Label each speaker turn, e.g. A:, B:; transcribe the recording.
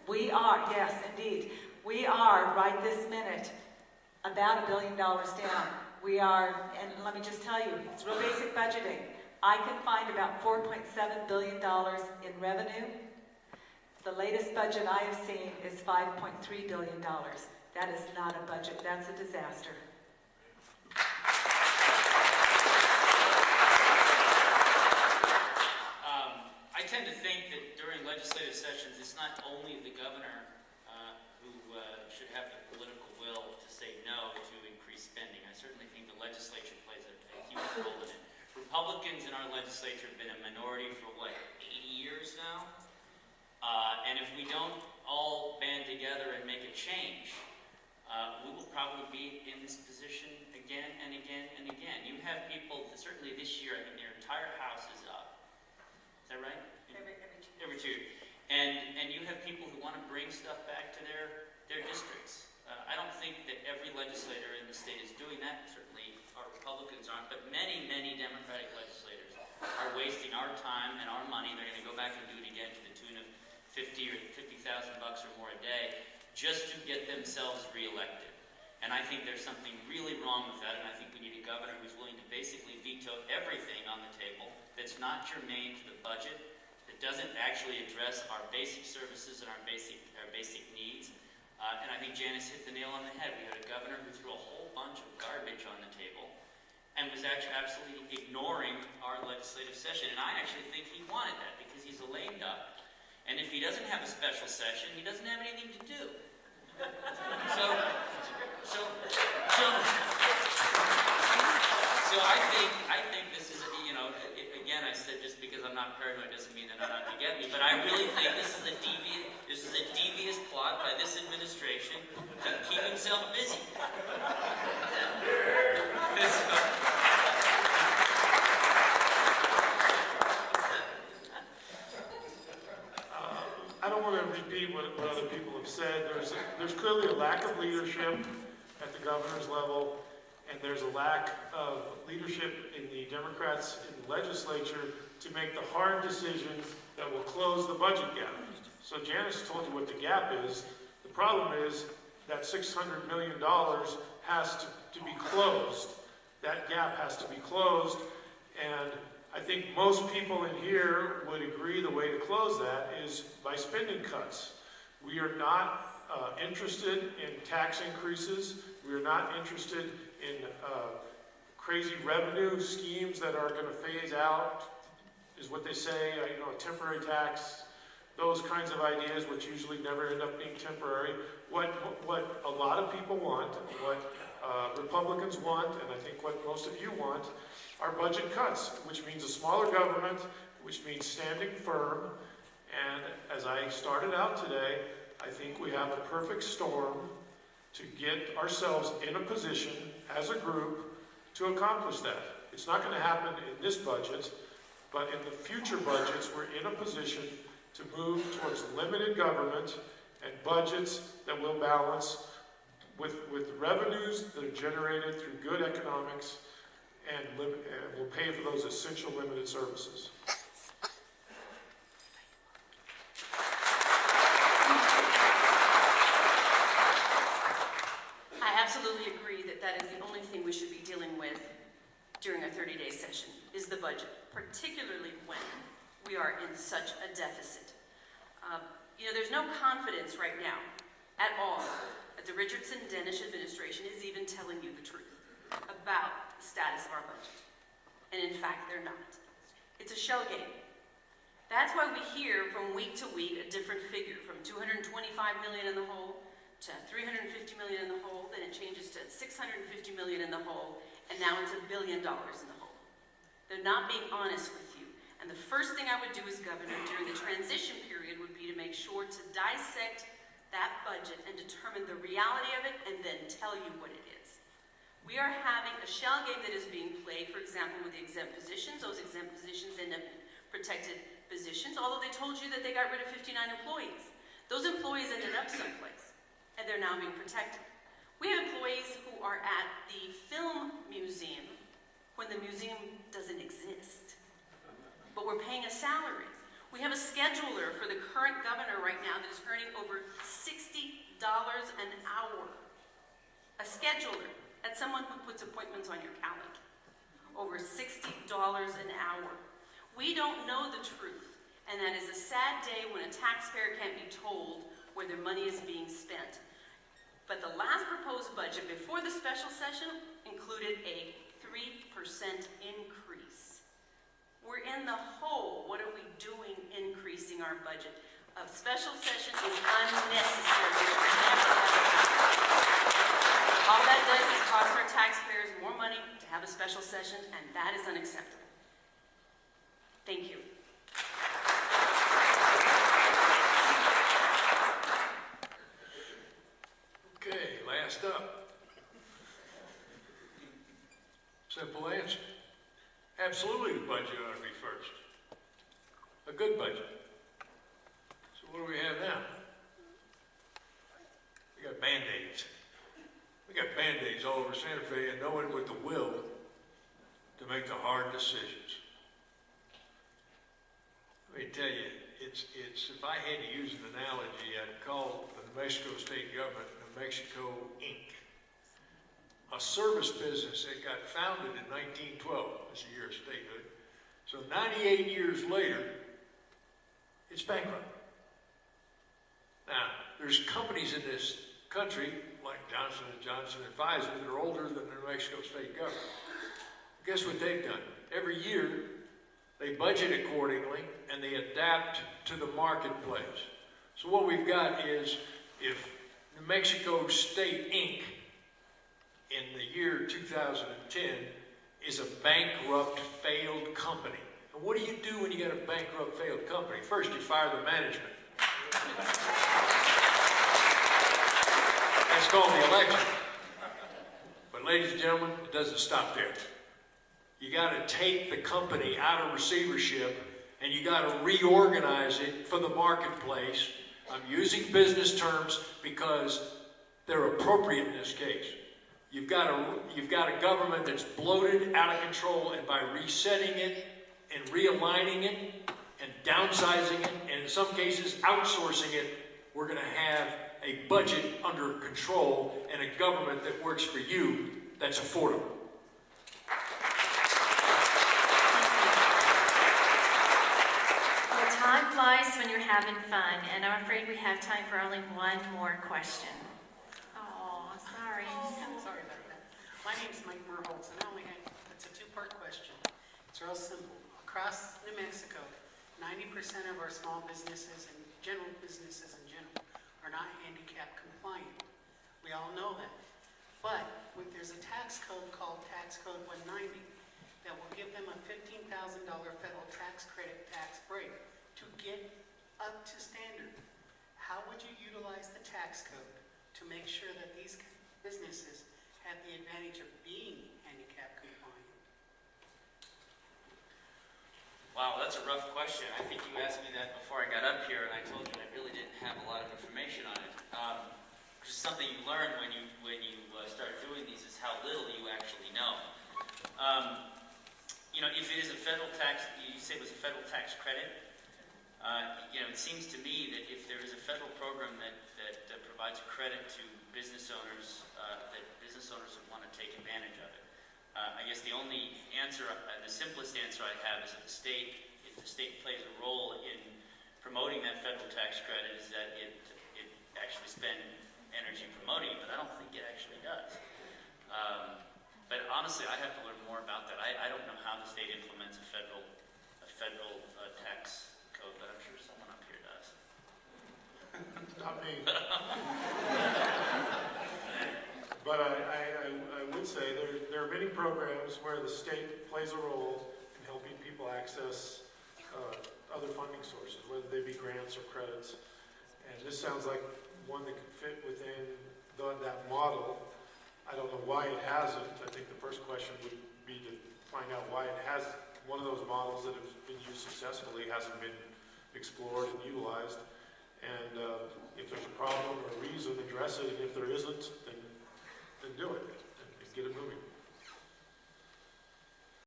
A: We are, yes, indeed. We are, right this minute, about $1 billion down. We are, and let me just tell you, it's real basic budgeting. I can find about $4.7 billion in revenue. The latest budget I have seen is $5.3 billion. That is not a budget, that's a disaster.
B: I tend to think that during legislative sessions, it's not only the governor who should have the political will to say no to increased spending. I certainly think the legislature plays a huge role in it. Republicans in our legislature have been a minority for, what, 80 years now? And if we don't all band together and make a change, we will probably be in this position again and again and again. You have people, certainly this year, I think their entire house is up. Is that right? Every two. And you have people who want to bring stuff back to their districts. I don't think that every legislator in the state is doing that. Certainly our Republicans aren't, but many, many Democratic legislators are wasting our time and our money. They're going to go back and do it again to the tune of $50,000 or $50,000 or more a day just to get themselves reelected. And I think there's something really wrong with that, and I think we need a governor who's willing to basically veto everything on the table that's not germane to the budget, that doesn't actually address our basic services and our basic needs. And I think Janice hit the nail on the head. We had a governor who threw a whole bunch of garbage on the table and was actually absolutely ignoring our legislative session. And I actually think he wanted that because he's a lame duck. And if he doesn't have a special session, he doesn't have anything to do. So I think this is, again, I said just because I'm not paranoid doesn't mean they're not out to get me, but I really think this is a devious plot by this administration to keep himself busy.
C: I don't want to repeat what other people have said. There's clearly a lack of leadership at the governor's level, and there's a lack of leadership in the Democrats in the legislature to make the hard decisions that will close the budget gap. So Janice told you what the gap is. The problem is that $600 million has to be closed. That gap has to be closed, and I think most people in here would agree the way to close that is by spending cuts. We are not interested in tax increases. We are not interested in crazy revenue schemes that are going to phase out, is what they say, a temporary tax, those kinds of ideas which usually never end up being temporary. What a lot of people want, what Republicans want, and I think what most of you want, are budget cuts, which means a smaller government, which means standing firm. And as I started out today, I think we have a perfect storm to get ourselves in a position as a group to accomplish that. It's not going to happen in this budget, but in the future budgets, we're in a position to move towards limited government and budgets that will balance with revenues that are generated through good economics and will pay for those essential limited services.
D: I absolutely agree that is the only thing we should be dealing with during a 30-day session, is the budget, particularly when we are in such a deficit. There's no confidence right now at all that the Richardson-Dennis administration is even telling you the truth about the status of our budget. And in fact, they're not. It's a shell game. That's why we hear from week to week a different figure, from $225 million in the hole to $350 million in the hole, then it changes to $650 million in the hole, and now it's $1 billion in the hole. They're not being honest with you. And the first thing I would do as governor during the transition period would be to make sure to dissect that budget and determine the reality of it and then tell you what it is. We are having a shell game that is being played, for example, with the exempt positions. Those exempt positions end up in protected positions, although they told you that they got rid of 59 employees. Those employees ended up someplace, and they're now being protected. We have employees who are at the film museum when the museum doesn't exist, but we're paying a salary. We have a scheduler for the current governor right now that is earning over $60 an hour. A scheduler. That's someone who puts appointments on your calendar. Over $60 an hour. We don't know the truth, and that is a sad day when a taxpayer can't be told where their money is being spent. But the last proposed budget before the special session included a 3% increase. We're in the hole. What are we doing increasing our budget? A special session is unnecessary. All that does is cost our taxpayers more money to have a special session, and that is unacceptable. Thank you.
E: Okay, last up. Simple answer. Absolutely the budget ought to be first. A good budget. So what do we have now? We got Band-Aids. We got Band-Aids all over Santa Fe and no one with the will to make the hard decisions. Let me tell you, it's if I had to use an analogy, I'd call the New Mexico state government New Mexico Inc. A service business that got founded in 1912, as the year of statehood. So 98 years later, it's bankrupt. Now, there's companies in this country, like Johnson & Johnson and Pfizer, that are older than the New Mexico state government. Guess what they've done? Every year, they budget accordingly, and they adapt to the marketplace. So what we've got is, if New Mexico State Inc. in the year 2010 is a bankrupt, failed company. And what do you do when you got a bankrupt, failed company? First, you fire the management. That's called the election. But ladies and gentlemen, it doesn't stop there. You got to take the company out of receivership and you got to reorganize it for the marketplace. I'm using business terms because they're appropriate in this case. You've got a government that's bloated, out of control, and by resetting it and realigning it and downsizing it, and in some cases outsourcing it, we're going to have a budget under control and a government that works for you that's affordable.
F: Well, time flies when you're having fun, and I'm afraid we have time for only one more question. Oh, sorry.
G: Sorry about that. My name's Mike Merholtz, and it's a two-part question. It's real simple. Across New Mexico, 90% of our small businesses and general businesses in general are not handicap compliant. We all know that. But there's a tax code called Tax Code 190 that will give them a $15,000 federal tax credit tax break to get up to standard. How would you utilize the tax code to make sure that these businesses have the advantage of being handicap compliant?
B: Wow, that's a rough question. I think you asked me that before I got up here, and I told you I really didn't have a lot of information on it. Which is something you learn when you start doing these, is how little you actually know. If it is a federal tax, you say it was a federal tax credit. It seems to me that if there is a federal program that provides a credit to business owners, that business owners would want to take advantage of it. I guess the only answer, the simplest answer I have is that if the state plays a role in promoting that federal tax credit, is that it actually spend energy promoting it, but I don't think it actually does. But honestly, I have to learn more about that. I don't know how the state implements a federal tax code, but I'm sure someone up here does.
C: Not me. But I would say there are many programs where the state plays a role in helping people access other funding sources, whether they be grants or credits. And this sounds like one that could fit within that model. I don't know why it hasn't. I think the first question would be to find out why it has one of those models that have been used successfully hasn't been explored and utilized. And if there's a problem or a reason, address it. And if there isn't, then do it and get it moving.